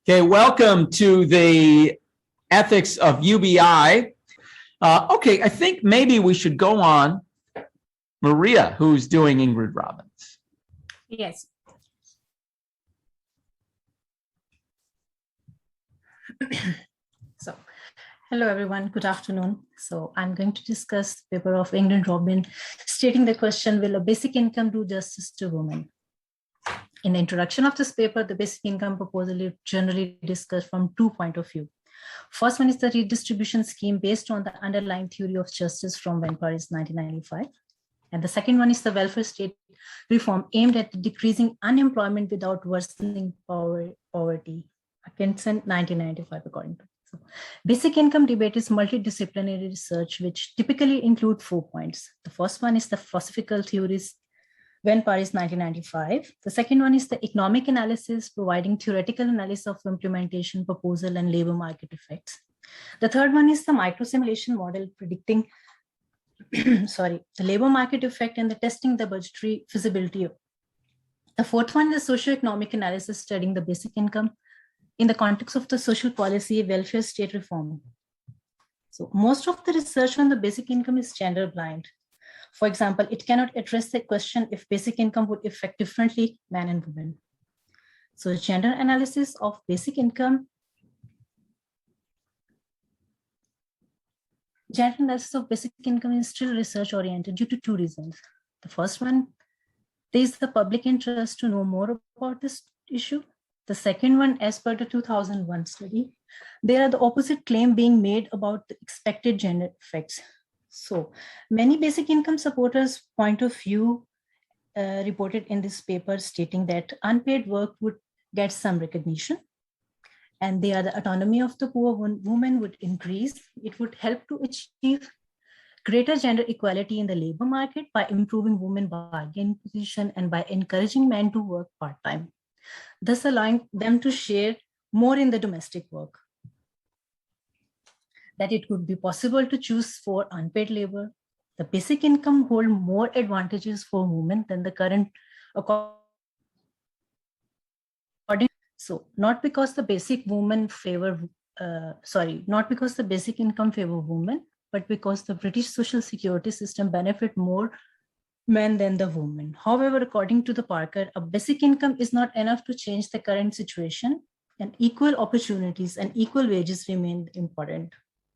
Okay, welcome to the ethics of UBI. Okay, I think maybe we should go on. Maria, who's doing Ingrid Robeyns. Yes. So, hello everyone, good afternoon. So I'm going to discuss the paper of Ingrid Robeyns stating the question, will a basic income do justice to women? In the introduction of this paper, the basic income proposal is generally discussed from 2 points of view. First one is the redistribution scheme based on the underlying theory of justice from Paris 1995. And the second one is the welfare state reform aimed at decreasing unemployment without worsening poverty. Atkinson, 1995, according to. So, basic income debate is multidisciplinary research, which typically include 4 points. The first one is the philosophical theories, Paris 1995. The second one is the economic analysis, providing theoretical analysis of implementation, proposal, and labor market effects. The third one is the micro-simulation model predicting the labor market effect and the testing the budgetary feasibility. The fourth one is socioeconomic analysis studying the basic income in the context of the social policy, welfare state reform. So most of the research on the basic income is gender blind. For example, it cannot address the question if basic income would affect differently men and women. So gender analysis of basic income. Gender analysis of basic income is still research oriented due to 2 reasons. The first one, there is the public interest to know more about this issue. The second one, as per the 2001 study, there are the opposite claim being made about the expected gender effects. So many basic income supporters' point of view reported in this paper stating that unpaid work would get some recognition, and the autonomy of the poor woman would increase. It would help to achieve greater gender equality in the labor market by improving women's bargaining position and by encouraging men to work part-time, thus allowing them to share more in the domestic work. That it could be possible to choose for unpaid labor. The basic income hold more advantages for women than the current according. So not because the basic income favor women, but because the British social security system benefit more men than the women. However, according to the Parker, a basic income is not enough to change the current situation, and equal opportunities and equal wages remain important.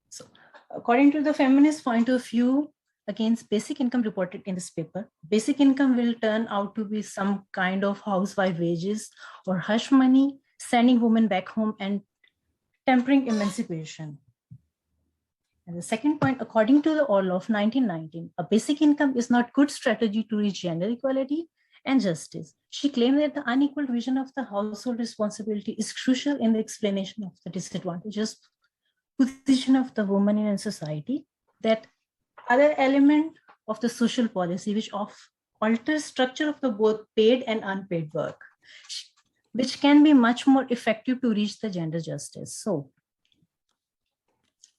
So according to the feminist point of view, against basic income reported in this paper, basic income will turn out to be some kind of housewife wages or hush money, sending women back home and tempering emancipation. And the second point, according to the Orloff 1919, a basic income is not good strategy to reach gender equality and justice. She claimed that the unequal division of the household responsibility is crucial in the explanation of the disadvantages position of the woman in a society, that other element of the social policy which alters structure of the both paid and unpaid work, which can be much more effective to reach the gender justice. So,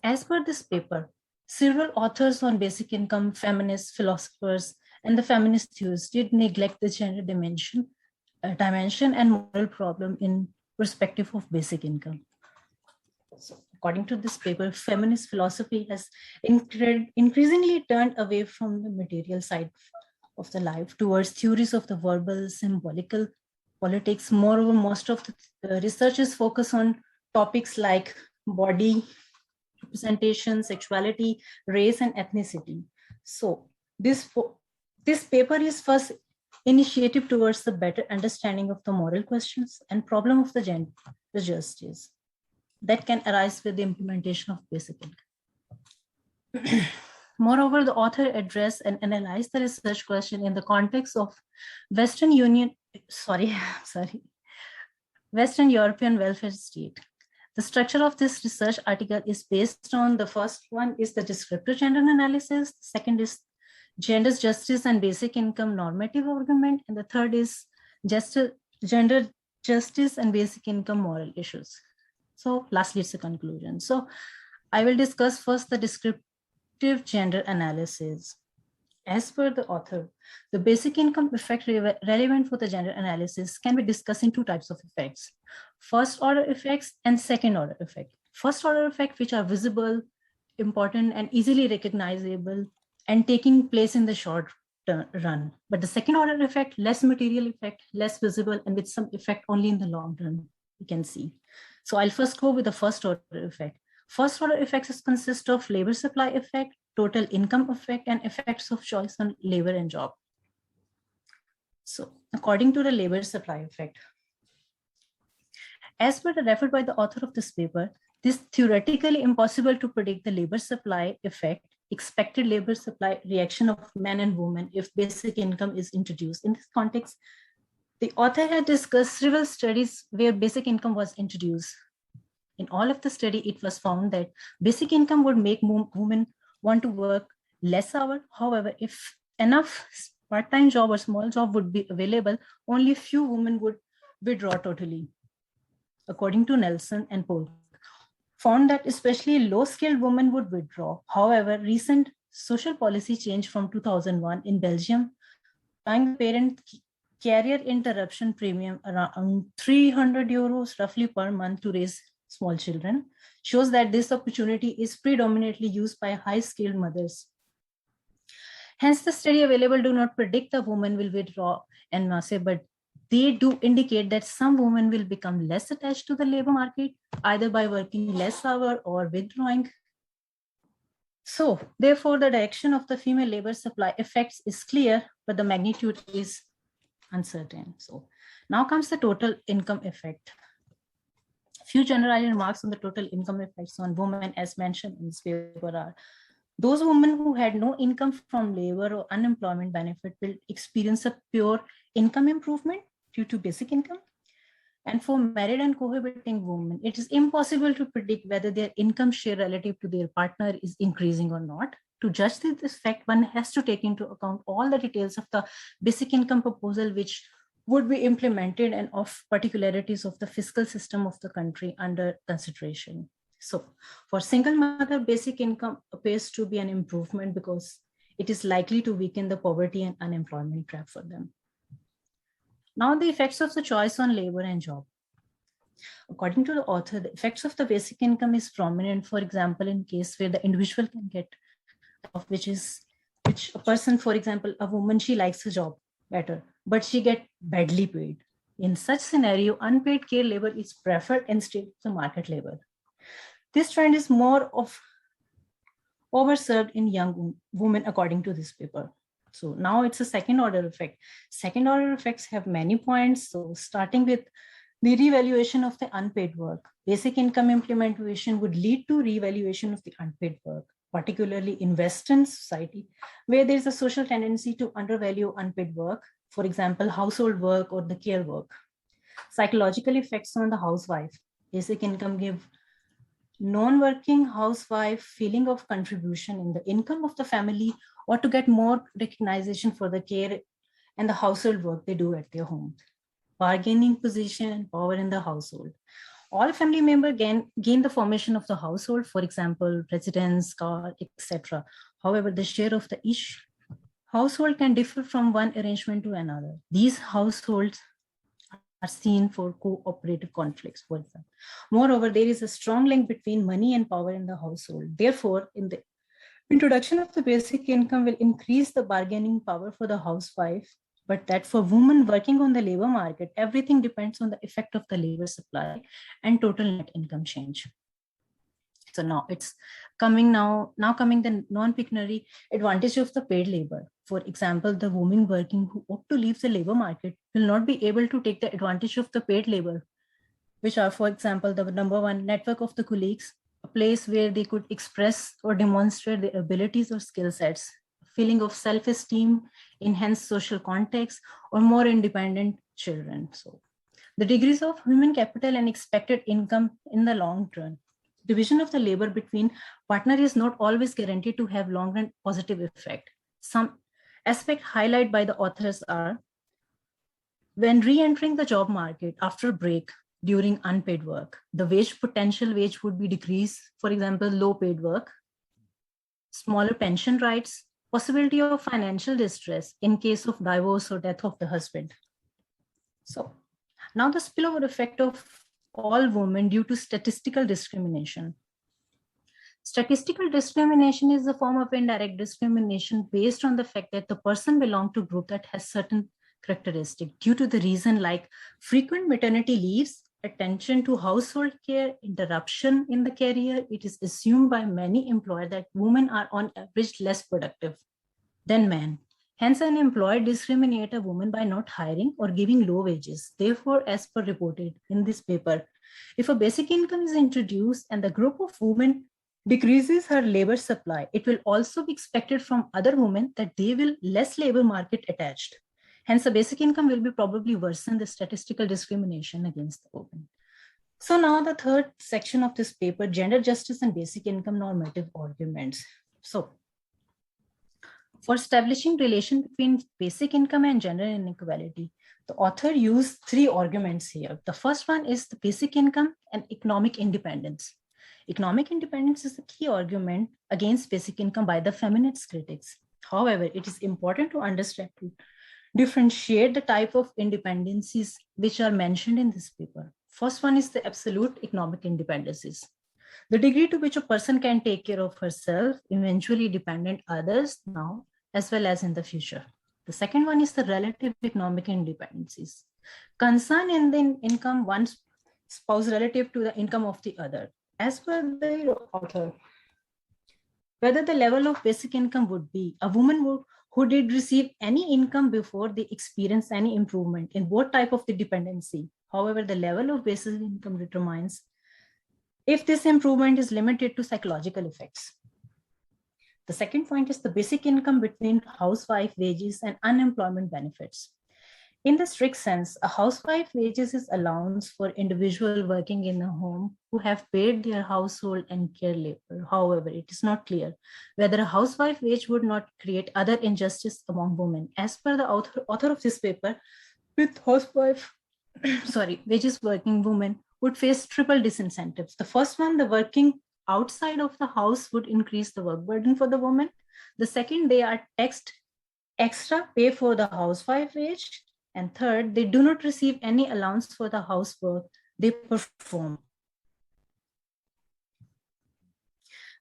as per this paper, several authors on basic income, feminists, philosophers, and the feminist theorists did neglect the gender dimension and moral problem in perspective of basic income. So, according to this paper, feminist philosophy has increasingly turned away from the material side of the life towards theories of the verbal, symbolical politics. Moreover, most of the researchers focus on topics like body representation, sexuality, race, and ethnicity. So this paper is first initiative towards the better understanding of the moral questions and problem of the gender justice that can arise with the implementation of basic income. Moreover, the author addressed and analyzed the research question in the context of Western European welfare state. The structure of this research article is based on the first one is the descriptive gender analysis, the second is gender justice and basic income normative argument, and the third is gender justice and basic income moral issues. So lastly, it's a conclusion. So I will discuss first the descriptive gender analysis. As per the author, the basic income effect relevant for the gender analysis can be discussed in two types of effects: first order effects and second order effect. First order effects, which are visible, important, and easily recognizable and taking place in the short run. But the second order effect, less material effect, less visible, and with some effect only in the long run, you can see. So I'll first go with the first order effect. First order effects consist of labor supply effect, total income effect, and effects of choice on labor and job. So according to the labor supply effect, as per the referred by the author of this paper, this theoretically impossible to predict the labor supply effect, expected labor supply reaction of men and women if basic income is introduced. In this context, the author had discussed several studies where basic income was introduced. In all of the study, it was found that basic income would make women want to work less hours. However, if enough part-time job or small job would be available, only a few women would withdraw totally. According to Nelson and Polk, found that especially low-skilled women would withdraw. However, recent social policy change from 2001 in Belgium, tying parent carrier interruption premium around 300 euros roughly per month to raise small children, shows that this opportunity is predominantly used by high-skilled mothers. Hence, the study available do not predict the woman will withdraw en masse, but they do indicate that some women will become less attached to the labor market, either by working less hours or withdrawing. So, therefore, the direction of the female labor supply effects is clear, but the magnitude is uncertain. So, now comes the total income effect. Few general remarks on the total income effects on women, as mentioned in this paper, are those women who had no income from labor or unemployment benefit will experience a pure income improvement due to basic income. And for married and cohabiting women, it is impossible to predict whether their income share relative to their partner is increasing or not. To judge this effect, one has to take into account all the details of the basic income proposal, which would be implemented, and of particularities of the fiscal system of the country under consideration. So for single mother, basic income appears to be an improvement because it is likely to weaken the poverty and unemployment trap for them. Now the effects of the choice on labor and job. According to the author, the effects of the basic income is prominent, for example, in case where the individual can get which a person, for example, a woman, she likes a job better, but she get badly paid. In such scenario, unpaid care labor is preferred instead of the market labor. This trend is more of overserved in young women, according to this paper. So now it's a second order effect. Second order effects have many points. So starting with the revaluation of the unpaid work. Basic income implementation would lead to revaluation of the unpaid work, particularly in Western society, where there's a social tendency to undervalue unpaid work, for example, household work or the care work. Psychological effects on the housewife. Basic income give non-working housewife feeling of contribution in the income of the family, or to get more recognition for the care and the household work they do at their home. Bargaining position and power in the household. All family members gain the formation of the household, for example, residence, car, etc. However, the share of the each household can differ from one arrangement to another. These households are seen for cooperative conflicts, for example. Moreover, there is a strong link between money and power in the household. Therefore, in the introduction of the basic income will increase the bargaining power for the housewife, but that for women working on the labor market, everything depends on the effect of the labor supply and total net income change. So now it's coming the non-pecuniary advantage of the paid labor. For example, the women working who opt to leave the labor market will not be able to take the advantage of the paid labor, which are, for example, the number one, network of the colleagues, a place where they could express or demonstrate their abilities or skill sets, feeling of self-esteem, enhanced social context, or more independent children. So the degrees of human capital and expected income in the long run. Division of the labor between partner is not always guaranteed to have long-run positive effect. Some aspects highlighted by the authors are when re-entering the job market after a break during unpaid work, the potential wage would be decreased, for example, low paid work, smaller pension rights, possibility of financial distress in case of divorce or death of the husband. So now the spillover effect of all women due to statistical discrimination. Statistical discrimination is a form of indirect discrimination based on the fact that the person belongs to a group that has certain characteristics due to the reason like frequent maternity leaves, attention to household care, interruption in the career. It is assumed by many employers that women are on average less productive than men. Hence, an employer discriminates a woman by not hiring or giving low wages. Therefore, as per reported in this paper, if a basic income is introduced and the group of women decreases her labor supply, it will also be expected from other women that they will less labor market attached. Hence, the basic income will be probably worsen the statistical discrimination against the women. So now the third section of this paper, gender justice and basic income normative arguments. So for establishing relation between basic income and gender inequality, the author used three arguments here. The first one is the basic income and economic independence. Economic independence is the key argument against basic income by the feminist critics. However, it is important to understand to differentiate the type of independencies which are mentioned in this paper. First one is the absolute economic independencies. The degree to which a person can take care of herself, eventually dependent others now as well as in the future. The second one is the relative economic independencies. Concern in the income one spouse relative to the income of the other. As per the author, whether the level of basic income would be a woman who did receive any income before they experience any improvement in both type of the dependency. However, the level of basic income determines if this improvement is limited to psychological effects. The second point is the basic income between housewife wages and unemployment benefits. In the strict sense, a housewife wages is allowance for individual working in a home who have paid their household and care labor. However, it is not clear whether a housewife wage would not create other injustice among women. As per the author of this paper, with housewife wages working women would face triple disincentives. The first one, the working outside of the house would increase the work burden for the woman. The second, they are taxed extra pay for the housewife wage. And third, they do not receive any allowance for the housework they perform.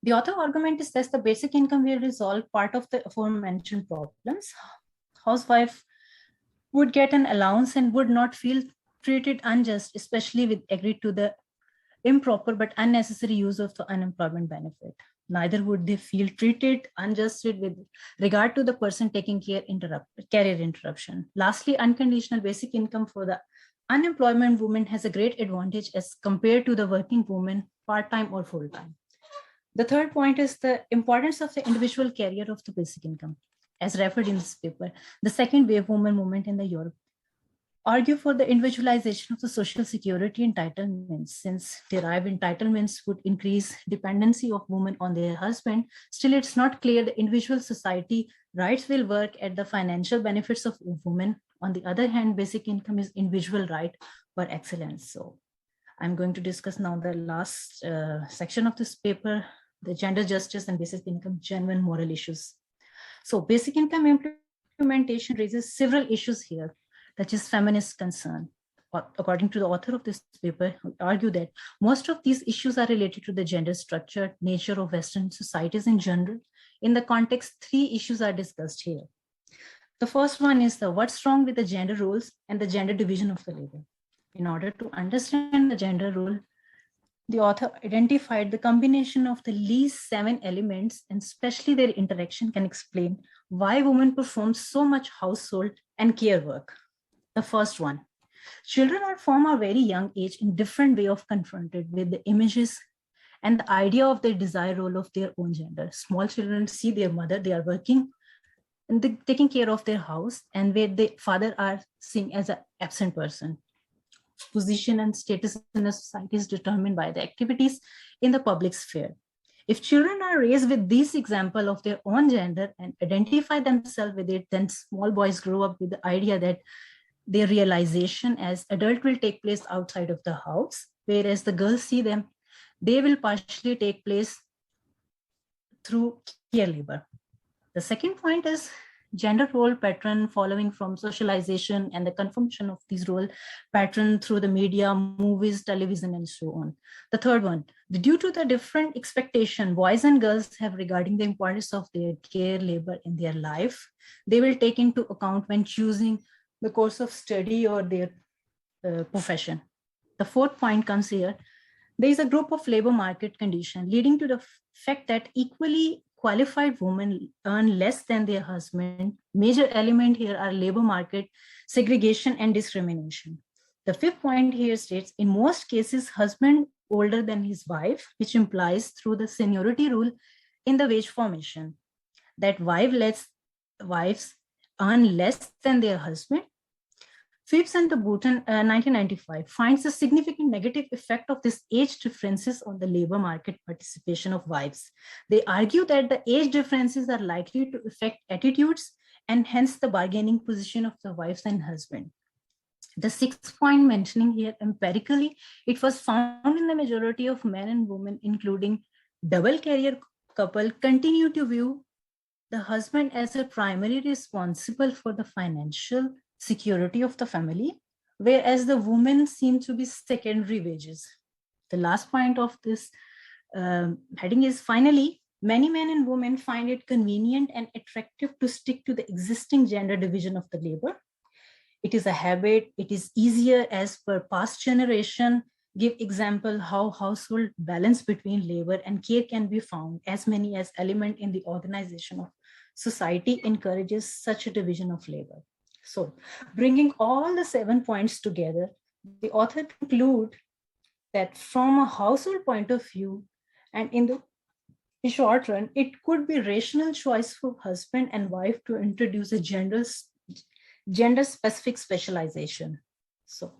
The other argument is that the basic income will resolve part of the aforementioned problems. Housewife would get an allowance and would not feel treated unjust, especially with agreed to the improper but unnecessary use of the unemployment benefit. Neither would they feel treated unjustly with regard to the person taking career interruption. Lastly, unconditional basic income for the unemployment woman has a great advantage as compared to the working woman, part-time or full-time. The third point is the importance of the individual career of the basic income. As referred in this paper, the second wave woman movement in the Europe argue for the individualization of the social security entitlements. Since derived entitlements would increase dependency of women on their husband, still it's not clear the individual society rights will work at the financial benefits of women. On the other hand, basic income is individual right for excellence. So I'm going to discuss now the last section of this paper, the gender justice and basic income genuine moral issues. So basic income implementation raises several issues here, that is feminist concern. According to the author of this paper, who argue that most of these issues are related to the gender structure, nature of Western societies in general. In the context, three issues are discussed here. The first one is the what's wrong with the gender roles and the gender division of the labor. In order to understand the gender role, the author identified the combination of the least 7 elements, and especially their interaction can explain why women perform so much household and care work. The first one, children are from a very young age in different way of confronted with the images and the idea of their desired role of their own gender. Small children see their mother, they are working and taking care of their house, and where the father are seen as an absent person. Position and status in the society is determined by the activities in the public sphere. If children are raised with this example of their own gender and identify themselves with it, then small boys grow up with the idea that their realization as adult will take place outside of the house, whereas the girls see them, they will partially take place through care labor. The second point is gender role pattern following from socialization and the confirmation of these role pattern through the media, movies, television, and so on. The third one, due to the different expectation boys and girls have regarding the importance of their care labor in their life, they will take into account when choosing the course of study or their profession. The fourth point comes here. There is a group of labor market condition leading to the fact that equally qualified women earn less than their husband. Major element here are labor market segregation and discrimination. The fifth point here states, in most cases, husband older than his wife, which implies through the seniority rule in the wage formation, that wives earn less than their husband. Phipps and the Boughton 1995 finds a significant negative effect of this age differences on the labor market participation of wives. They argue that the age differences are likely to affect attitudes and hence the bargaining position of the wives and husband. The sixth point mentioning here, empirically, it was found in the majority of men and women, including double career couple, continue to view the husband as a primary responsible for the financial security of the family, whereas the women seem to be secondary wages. The last point of this heading is, finally, many men and women find it convenient and attractive to stick to the existing gender division of the labor. It is a habit, it is easier as per past generation. Give example how household balance between labor and care can be found as many as element in the organization of society encourages such a division of labor. So bringing all the 7 points together, the author conclude that from a household point of view and in the short run, it could be rational choice for husband and wife to introduce a gender-specific specialization. So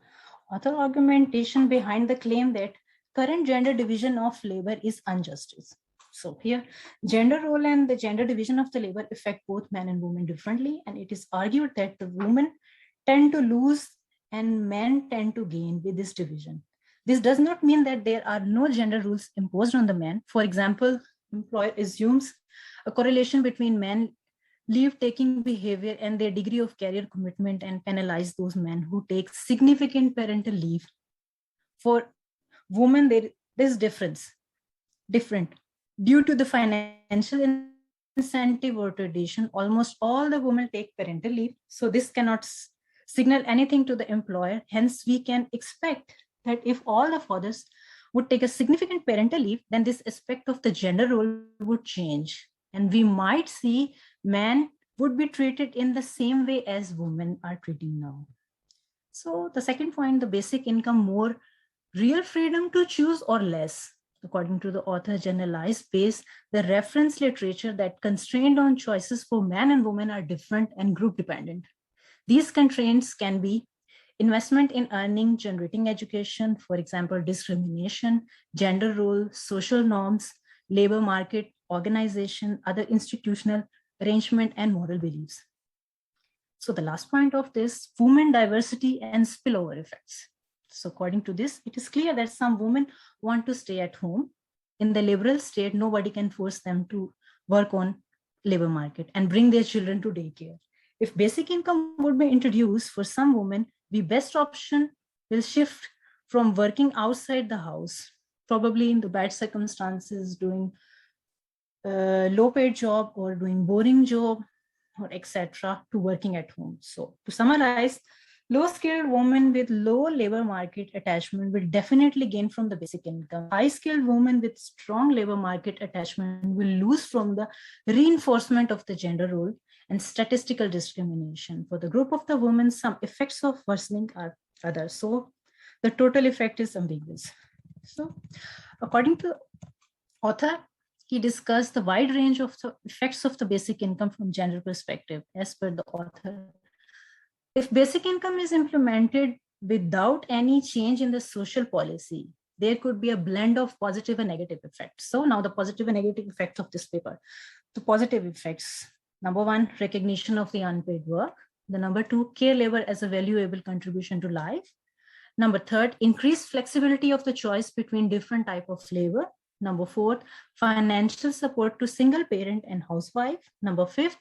author argumentation behind the claim that current gender division of labor is injustice. So here, gender role and the gender division of the labor affect both men and women differently, and it is argued that the women tend to lose and men tend to gain with this division. This does not mean that there are no gender rules imposed on the men. For example, employer assumes a correlation between men leave-taking behavior and their degree of career commitment and penalize those men who take significant parental leave. For women, there is different. Due to the financial incentive or tradition, almost all the women take parental leave. So this cannot signal anything to the employer. Hence, we can expect that if all the fathers would take a significant parental leave, then this aspect of the gender role would change. And we might see men would be treated in the same way as women are treated now. So the second point, the basic income, more real freedom to choose or less. According to the author, generalized base, the reference literature that constrained on choices for men and women are different and group dependent. These constraints can be investment in earning, generating education, for example, discrimination, gender role, social norms, labor market, organization, other institutional arrangement, and moral beliefs. So the last point of this, women diversity and spillover effects. So according to this, it is clear that some women want to stay at home. In the liberal state, nobody can force them to work on labor market and bring their children to daycare. If basic income would be introduced for some women, the best option will shift from working outside the house, probably in the bad circumstances, doing a low-paid job or doing boring job or etc., to working at home. So to summarize, low-skilled women with low labor market attachment will definitely gain from the basic income. High-skilled women with strong labor market attachment will lose from the reinforcement of the gender role and statistical discrimination. For the group of the women, some effects of worsening are other. So the total effect is ambiguous. So according to author, he discussed the wide range of the effects of the basic income from gender perspective. As per the author, if basic income is implemented without any change in the social policy, there could be a blend of positive and negative effects. So now the positive and negative effects of this paper. The positive effects, number one, recognition of the unpaid work. The number two, care labor as a valuable contribution to life. Number third, increased flexibility of the choice between different type of labor. Number 4, financial support to single parent and housewife. Number 5,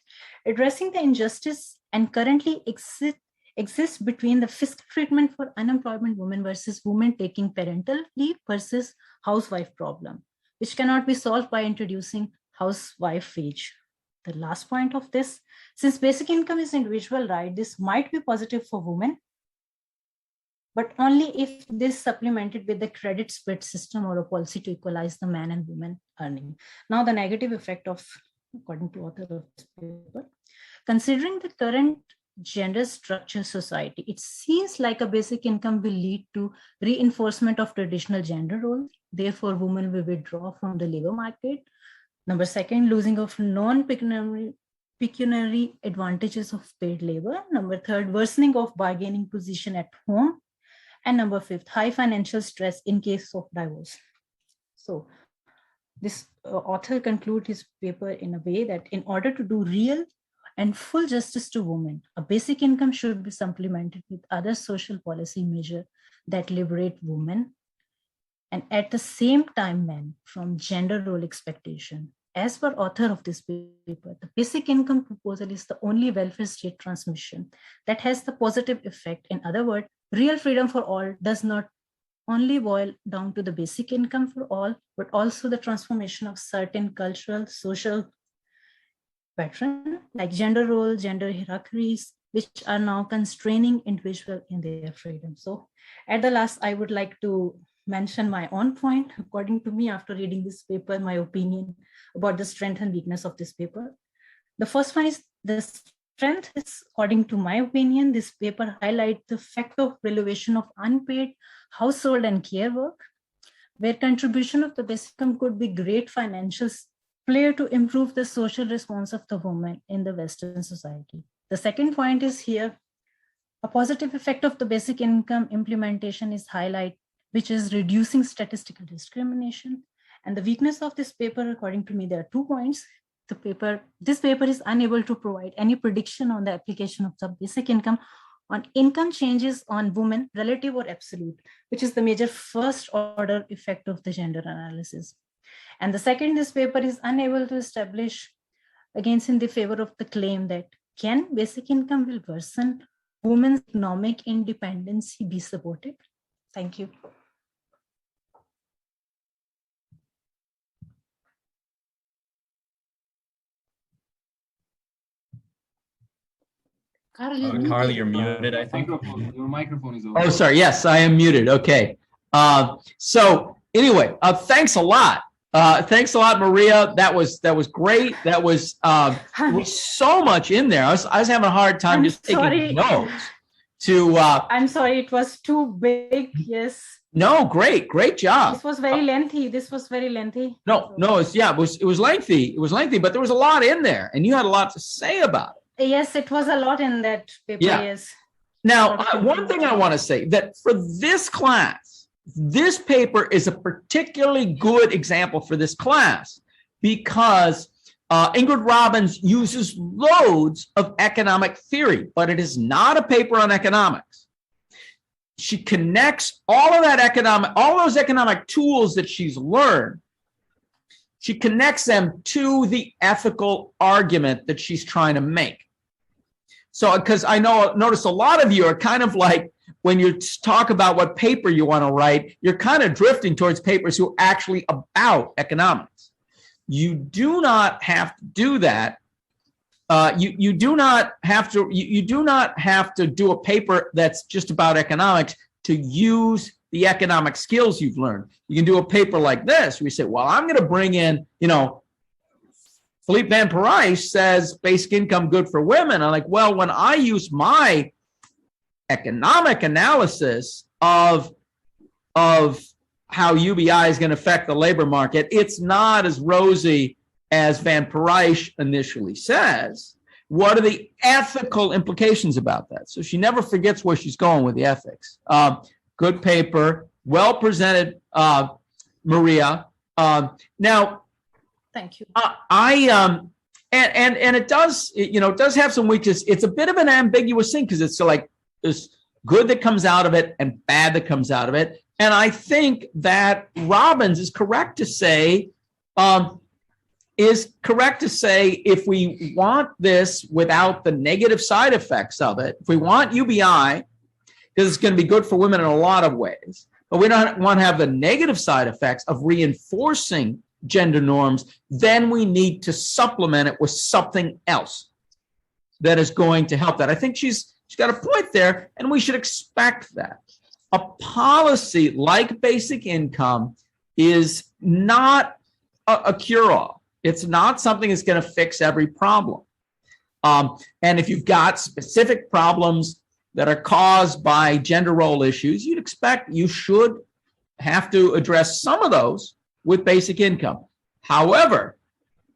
addressing the injustice and currently exists between the fiscal treatment for unemployment women versus women taking parental leave versus housewife problem, which cannot be solved by introducing housewife wage. The last point of this, since basic income is individual right, this might be positive for women, but only if this supplemented with the credit split system or a policy to equalize the man and woman earning. Now the negative effect of, according to author of this paper, considering the current gender structure society, it seems like a basic income will lead to reinforcement of traditional gender roles. Therefore, women will withdraw from the labor market. Number 2, losing of non-pecuniary advantages of paid labor. Number 3, worsening of bargaining position at home. And number 5, high financial stress in case of divorce. So this author concludes his paper in a way that in order to do real and full justice to women, a basic income should be supplemented with other social policy measures that liberate women and at the same time men from gender role expectation. As per author of this paper, the basic income proposal is the only welfare state transmission that has the positive effect. In other words, real freedom for all does not only boil down to the basic income for all, but also the transformation of certain cultural, social patterns like gender roles, gender hierarchies, which are now constraining individuals in their freedom. So at the last, I would like to mention my own point. According to me, after reading this paper, my opinion about the strength and weakness of this paper. The first one is the strength is, according to my opinion, this paper highlights the fact of renovation of unpaid household and care work, where contribution of the basic income could be great financial player to improve the social response of the woman in the Western society. The second point is here, a positive effect of the basic income implementation is highlighted, which is reducing statistical discrimination. And the weakness of this paper, according to me, there are 2 points. This paper is unable to provide any prediction on the application of the basic income on income changes on women, relative or absolute, which is the major first order effect of the gender analysis. And the second, this paper is unable to establish against in the favor of the claim that can basic income will worsen women's economic independence be supported? Thank you. Carl, you're muted, I think. Your microphone is open. Oh, sorry. Yes, I am muted. Okay. So anyway, thanks a lot. Thanks a lot, Maria. That was great. That was so much in there. I was having a hard time taking notes. I'm sorry, it was too big. Yes. No, great job. This was very lengthy. No, it was lengthy, but there was a lot in there, and you had a lot to say about it. Yes, it was a lot in that paper. Yeah. Yes. Now, one thing I want to say that for this class, this paper is a particularly good example for this class because Ingrid Robeyns uses loads of economic theory, but it is not a paper on economics. She connects all those economic tools that she's learned. She connects them to the ethical argument that she's trying to make. So, because notice a lot of you are kind of like, when you talk about what paper you want to write, you're kind of drifting towards papers who are actually about economics. You do not have to do that. You do not have to do a paper that's just about economics to use the economic skills you've learned. You can do a paper like this where you say, well, I'm going to bring in, Philippe Van Parijs says basic income good for women. I'm like, well, when I use my economic analysis of how UBI is going to affect the labor market, it's not as rosy as Van Parijs initially says. What are the ethical implications about that? So she never forgets where she's going with the ethics. Good paper, well presented, Maria. Now, thank you. And it does have some weakness. It's a bit of an ambiguous thing because it's like there's good that comes out of it and bad that comes out of it. And I think that Robeyns is correct to say, if we want this without the negative side effects of it, if we want UBI, because it's going to be good for women in a lot of ways, but we don't want to have the negative side effects of reinforcing gender norms, then we need to supplement it with something else that is going to help that. I think she's got a point there, and we should expect that. A policy like basic income is not a cure-all. It's not something that's going to fix every problem. And if you've got specific problems that are caused by gender role issues, you should have to address some of those with basic income. However,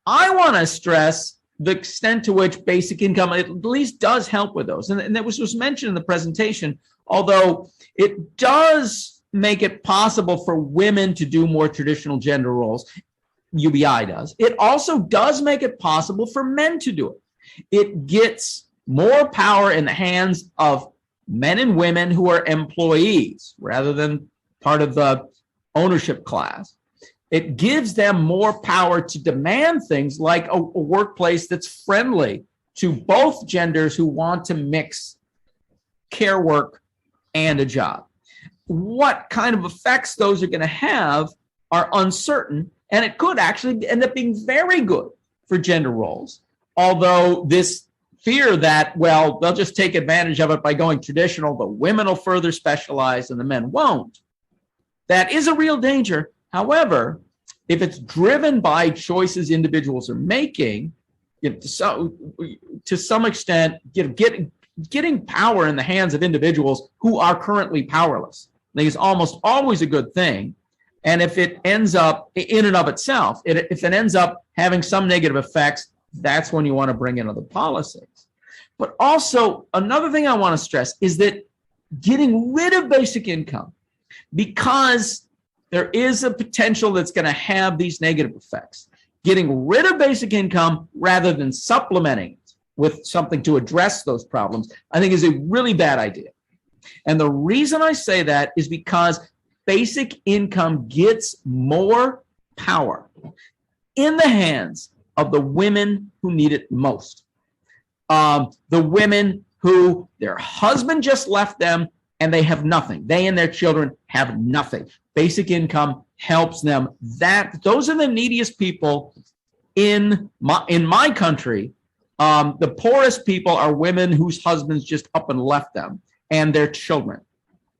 I want to stress the extent to which basic income at least does help with those. And that was mentioned in the presentation, although it does make it possible for women to do more traditional gender roles. UBI does. It also does make it possible for men to do it. It gets more power in the hands of men and women who are employees rather than part of the ownership class. It gives them more power to demand things like a workplace that's friendly to both genders who want to mix care work and a job. What kind of effects those are going to have are uncertain, and it could actually end up being very good for gender roles, although this fear that, well, they'll just take advantage of it by going traditional, the women will further specialize and the men won't. That is a real danger. However, if it's driven by choices individuals are making, to some extent, getting power in the hands of individuals who are currently powerless, I think is almost always a good thing. And if it ends up in and of itself, if it ends up having some negative effects, that's when you want to bring in other policies. But also, another thing I want to stress is that getting rid of basic income, because there is a potential that's going to have these negative effects. Getting rid of basic income rather than supplementing it with something to address those problems, I think is a really bad idea. And the reason I say that is because basic income gets more power in the hands of the women who need it most. The women who their husband just left them and they have nothing. They and their children have nothing. Basic income helps them. Those are the neediest people in my country. The poorest people are women whose husbands just up and left them and their children.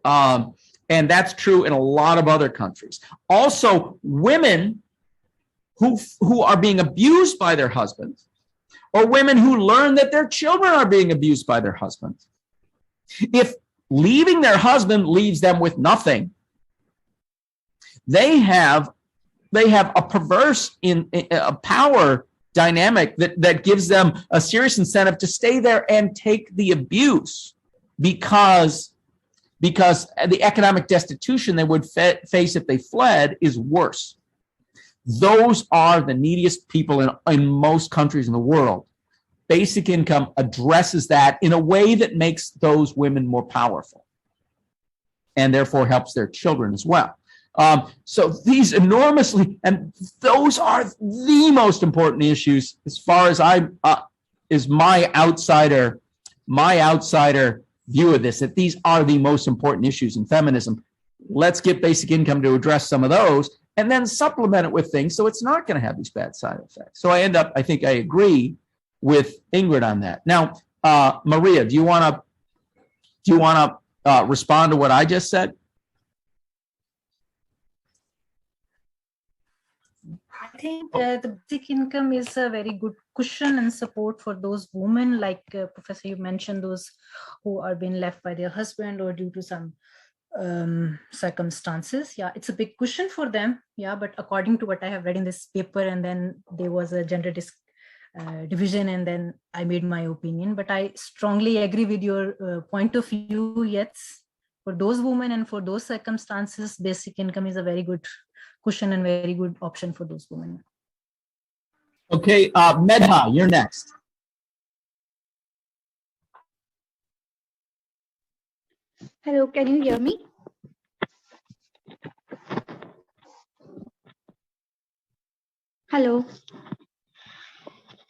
And that's true in a lot of other countries. Also, women who are being abused by their husbands, or women who learn that their children are being abused by their husbands. If leaving their husband leaves them with nothing, they have a perverse a power dynamic that gives them a serious incentive to stay there and take the abuse because the economic destitution they would face if they fled is worse. Those are the neediest people in most countries in the world. Basic income addresses that in a way that makes those women more powerful and therefore helps their children as well. So these enormously, and those are the most important issues as far as is my outsider view of this, that these are the most important issues in feminism. Let's get basic income to address some of those and then supplement it with things so it's not going to have these bad side effects. So I think I agree with Ingrid on that. Now, Maria, do you want to respond to what I just said? I think the basic income is a very good cushion and support for those women, like Professor, you mentioned, those who are being left by their husband or due to some circumstances. Yeah, it's a big cushion for them. Yeah, but according to what I have read in this paper, and then there was a gender division, and then I made my opinion. But I strongly agree with your point of view. Yes, for those women and for those circumstances, basic income is a very good cushion and very good option for those women. Okay, Medha, you're next. Hello, can you hear me? Hello,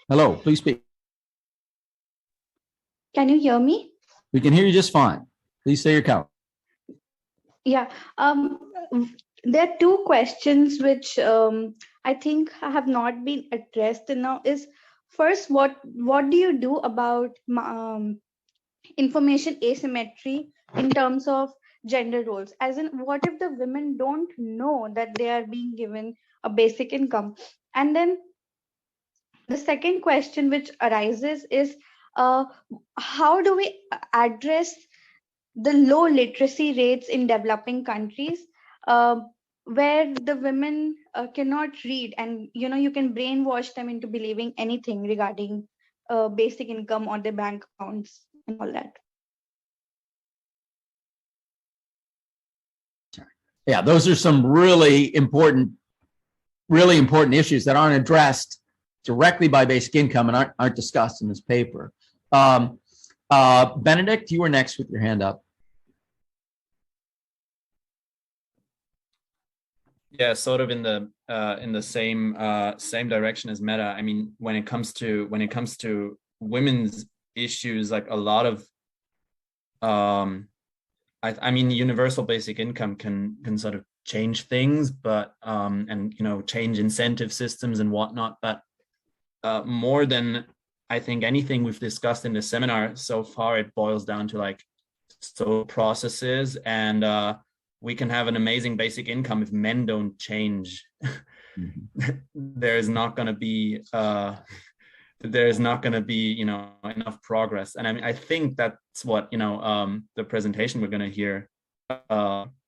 Hello, please speak. can you hear me? We can hear you just fine. Please say your count. Yeah. There are two questions which I think have not been addressed till now. Is first, what do you do about information asymmetry in terms of gender roles? As in, what if the women don't know that they are being given a basic income? And then the second question which arises is, uh, how do we address the low literacy rates in developing countries, uh, where the women cannot read, and you can brainwash them into believing anything regarding basic income or their bank accounts and all that. Yeah, those are some really important issues that aren't addressed directly by basic income and aren't discussed in this paper. Benedict, you were next with your hand up. Yeah, sort of in the same direction as Meta. I mean, when it comes to women's issues, like a lot of I mean, universal basic income can sort of change things, but and change incentive systems and whatnot. But more than I think anything we've discussed in the seminar so far, it boils down to like social processes, and we can have an amazing basic income if men don't change. There's not going to be enough progress. And I mean, I think that's what the presentation we're going to hear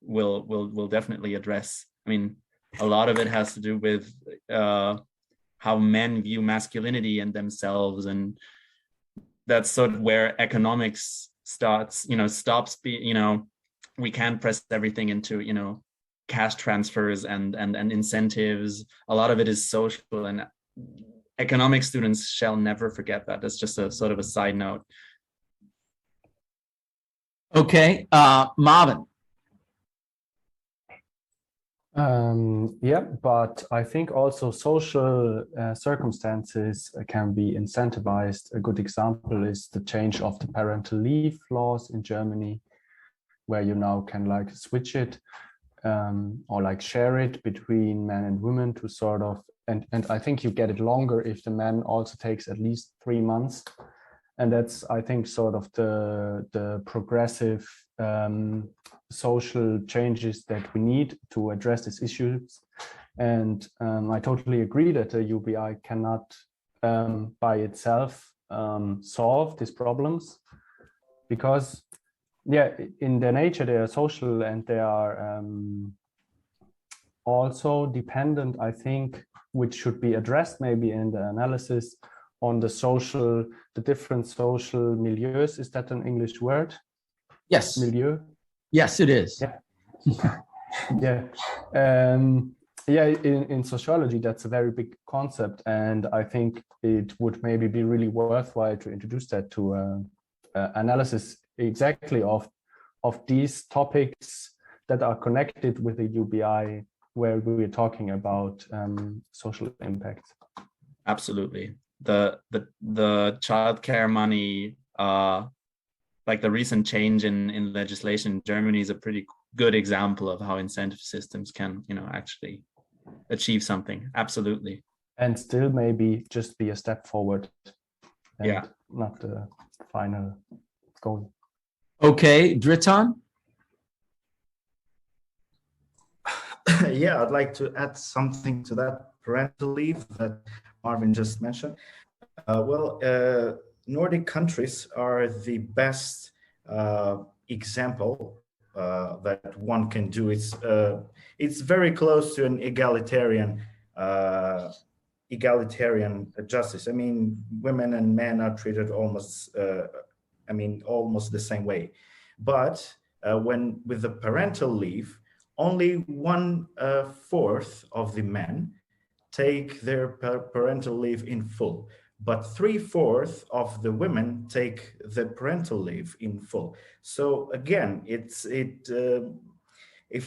will definitely address. I mean, a lot of it has to do with how men view masculinity and themselves, and that's sort of where economics stops being, we can't press everything into cash transfers and incentives. A lot of it is social, and economic students shall never forget that. That's just a sort of a side note. Okay, Marvin. Yeah, but I think also social circumstances can be incentivized. A good example is the change of the parental leave laws in Germany, where you now can like switch it or like share it between men and women to sort of, and I think you get it longer if the man also takes at least 3 months. And that's, I think, sort of the progressive social changes that we need to address these issues. And I totally agree that the UBI cannot by itself solve these problems, because in their nature they are social, and they are also dependent, I think, which should be addressed maybe in the analysis, on the different social milieus. Is that an English word? Yes. Milieu? Yes, it is. Yeah. In sociology, that's a very big concept. And I think it would maybe be really worthwhile to introduce that to analysis exactly of these topics that are connected with the UBI, where we're talking about social impact. Absolutely. The childcare money, like the recent change in legislation in Germany, is a pretty good example of how incentive systems can, actually achieve something. Absolutely. And still maybe just be a step forward, and not the final goal. Okay, Dritan. Yeah, I'd like to add something to that parental leave that Marvin just mentioned. Nordic countries are the best example that one can do. It's very close to an egalitarian justice. I mean, women and men are treated almost the same way. But when with the parental leave, only 1/4 of the men take their parental leave in full, but 3/4 of the women take the parental leave in full. So again,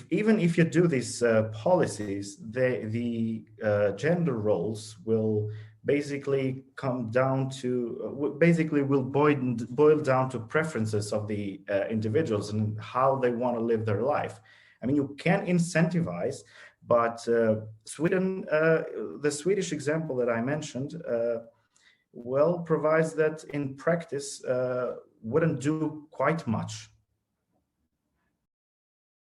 even if you do these policies, the gender roles will basically come down to will boil down to preferences of the individuals and how they want to live their life. I mean, you can incentivize, but Sweden, the Swedish example that I mentioned, well, provides that in practice wouldn't do quite much.